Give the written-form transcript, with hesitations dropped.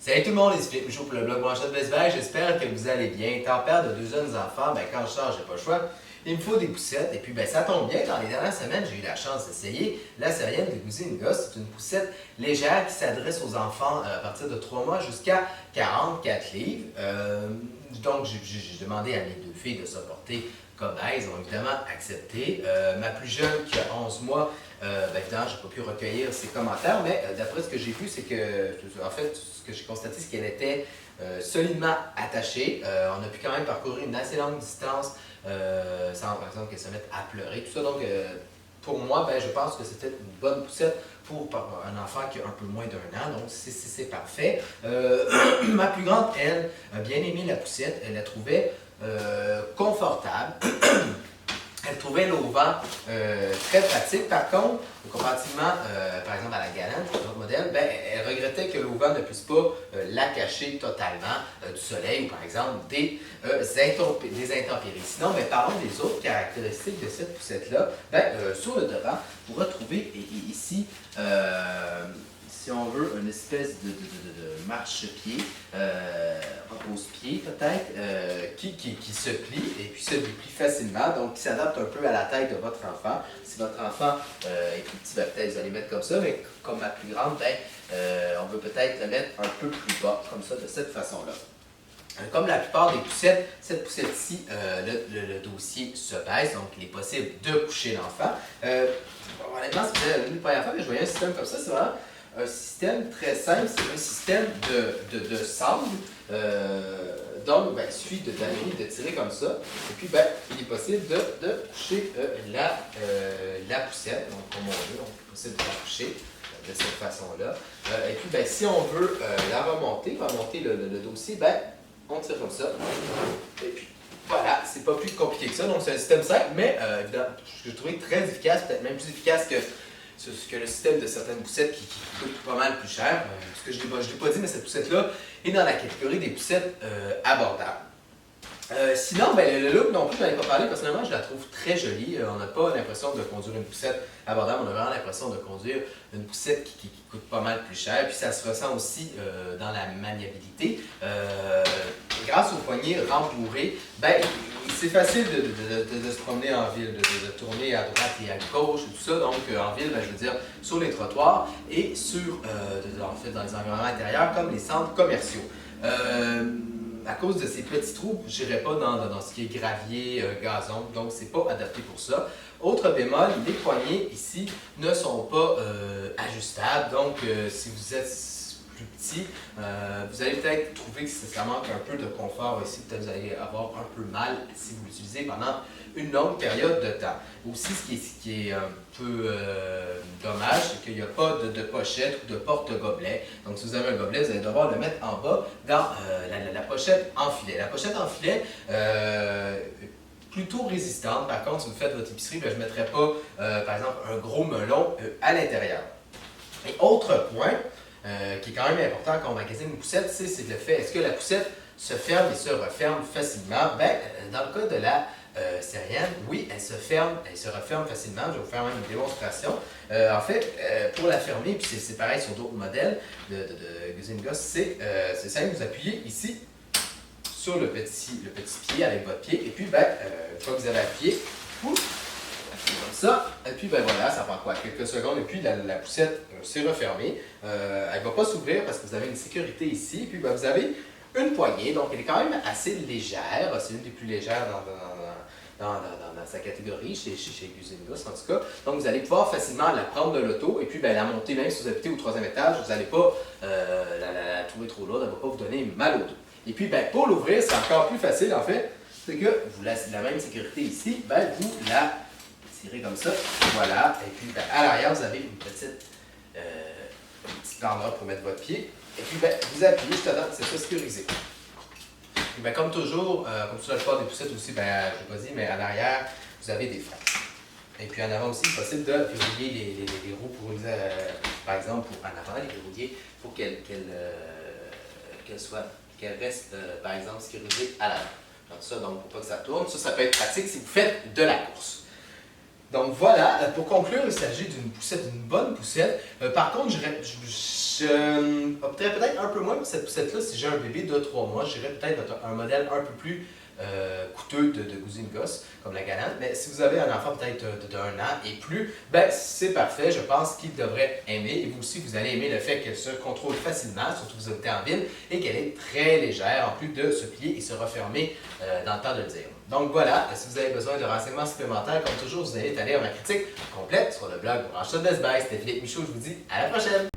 Salut tout le monde, ici Philippe Michaud pour le blog Manchette Baseball. J'espère que vous allez bien. Étant père de deux jeunes enfants, quand je sors, j'ai pas le choix. Il me faut des poussettes. Et puis, ça tombe bien. Dans les dernières semaines, j'ai eu la chance d'essayer la Syrienne de Goosey & Gus. C'est une poussette légère qui s'adresse aux enfants à partir de 3 mois jusqu'à 44 livres. Donc, j'ai demandé à mes deux filles de se porter cobayes. Elles ont évidemment accepté. Ma plus jeune, qui a 11 mois, évidemment, je n'ai pas pu recueillir ses commentaires, mais d'après ce que j'ai vu, c'est que, en fait, ce que j'ai constaté, c'est qu'elle était solidement attachée. On a pu quand même parcourir une assez longue distance sans, par exemple, qu'elle se mette à pleurer, tout ça. Donc, pour moi, je pense que c'était une bonne poussette pour un enfant qui a un peu moins d'1 an, donc c'est parfait. Ma plus grande, elle, a bien aimé la poussette. Elle la trouvait confortable. Elle trouvait l'auvent très pratique. Par contre, comparativement, par exemple, à la Galante, notre modèle, elle regrettait que l'auvent ne puisse pas la cacher totalement du soleil ou, par exemple, des intempéries. Sinon, parlons des autres caractéristiques de cette poussette-là. Sur le devant, vous retrouvez ici, si on veut, une espèce de marchepied, repose-pied peut-être, qui se plie et puis se déplie facilement, donc qui s'adapte un peu à la taille de votre enfant. Si votre enfant est plus petit, peut-être vous allez mettre comme ça, mais comme ma plus grande, on veut peut-être le mettre un peu plus bas, comme ça, de cette façon-là. Comme la plupart des poussettes, cette poussette-ci, le dossier se baisse, donc il est possible de coucher l'enfant. Honnêtement, si vous avez une première fois que je voyais un système comme ça, c'est vraiment un système très simple, c'est un système de sable. Donc, il suffit d'amener, de tirer comme ça. Et puis, il est possible de coucher la poussette. Donc, comme on veut, donc, il est possible de la coucher de cette façon-là. Et puis, si on veut la remonter le dossier, on tire comme ça. Et puis, voilà, c'est pas plus compliqué que ça. Donc, c'est un système simple, mais évidemment, je l'ai trouvé très efficace, peut-être même plus efficace que le système de certaines poussettes qui coûtent pas mal plus cher. Parce que je ne l'ai pas dit, mais cette poussette-là est dans la catégorie des poussettes abordables. Sinon, le look non plus, je n'en ai pas parlé. Personnellement, je la trouve très jolie. On n'a pas l'impression de conduire une poussette abordable. On a vraiment l'impression de conduire une poussette qui coûte pas mal plus cher. Puis ça se ressent aussi dans la maniabilité. Grâce aux poignées rembourrées, c'est facile de se promener en ville, de tourner à droite et à gauche et tout ça. Donc, en ville, je veux dire, sur les trottoirs et en fait, dans les environnements intérieurs comme les centres commerciaux. À cause de ces petits trous, je n'irai pas dans ce qui est gravier, gazon, donc c'est pas adapté pour ça. Autre bémol, les poignées ici ne sont pas ajustables, donc si vous êtes plus petit, vous allez peut-être trouver que ça manque un peu de confort ici, peut-être vous allez avoir un peu mal si vous l'utilisez pendant une longue période de temps. Aussi, ce qui est un peu dommage, c'est qu'il n'y a pas de pochette ou de porte-gobelet. Donc, si vous avez un gobelet, vous allez devoir le mettre en bas dans la pochette en filet. La pochette en filet, plutôt résistante. Par contre, si vous faites votre épicerie, je ne mettrai pas, par exemple, un gros melon à l'intérieur. Et autre point, qui est quand même important quand on magasine une poussette, c'est le fait, est-ce que la poussette se ferme et se referme facilement? Dans le cas de la Syrienne, oui, elle se referme facilement. Je vais vous faire même une démonstration. En fait, pour la fermer, puis c'est pareil sur d'autres modèles de Goosey & Gus, c'est simple, vous appuyez ici sur le petit pied avec votre pied, et puis une fois que vous avez appuyé, comme ça, et puis voilà, ça prend quoi? Quelques secondes, et puis la poussette s'est refermée. Elle ne va pas s'ouvrir parce que vous avez une sécurité ici, et puis vous avez une poignée, donc elle est quand même assez légère, c'est une des plus légères dans sa catégorie, chez Goosey & Gus en tout cas. Donc vous allez pouvoir facilement la prendre de l'auto et puis la monter, même si vous habitez au 3e étage, vous n'allez pas la trouver trop lourde, elle ne va pas vous donner mal au dos. Et puis pour l'ouvrir, c'est encore plus facile en fait, c'est que vous laissez la même sécurité ici, vous la tirez comme ça, voilà, et puis à l'arrière, vous avez une petite endroit pour mettre votre pied, et puis vous appuyez juste dedans, c'est ça sécurisé. Et comme toujours, comme sur la plupart des poussettes aussi, je ne l'ai pas dit, mais à l'arrière, vous avez des freins. Et puis en avant aussi, c'est possible de verrouiller les roues pour, par exemple, en avant, les verrouiller pour qu'elles restent, par exemple, sécurisées à l'avant. Comme ça, donc pour pas que ça tourne. Ça peut être pratique si vous faites de la course. Donc voilà, pour conclure, il s'agit d'une bonne poussette. Par contre, je Je opterais peut-être un peu moins pour cette poussette-là si j'ai un bébé de 3 mois. J'irais peut-être vers un modèle un peu plus coûteux de cousine gosse, comme la Galante. Mais si vous avez un enfant peut-être d'1 an et plus, ben c'est parfait. Je pense qu'il devrait aimer. Et vous aussi, vous allez aimer le fait qu'elle se contrôle facilement, surtout que vous habitez en ville, et qu'elle est très légère, en plus de se plier et se refermer dans le temps de le dire. Donc voilà, si vous avez besoin de renseignements supplémentaires, comme toujours, je vous invite à lire ma critique complète sur le blog Branche-toi de Best Buy. C'était Philippe Michaud, je vous dis à la prochaine!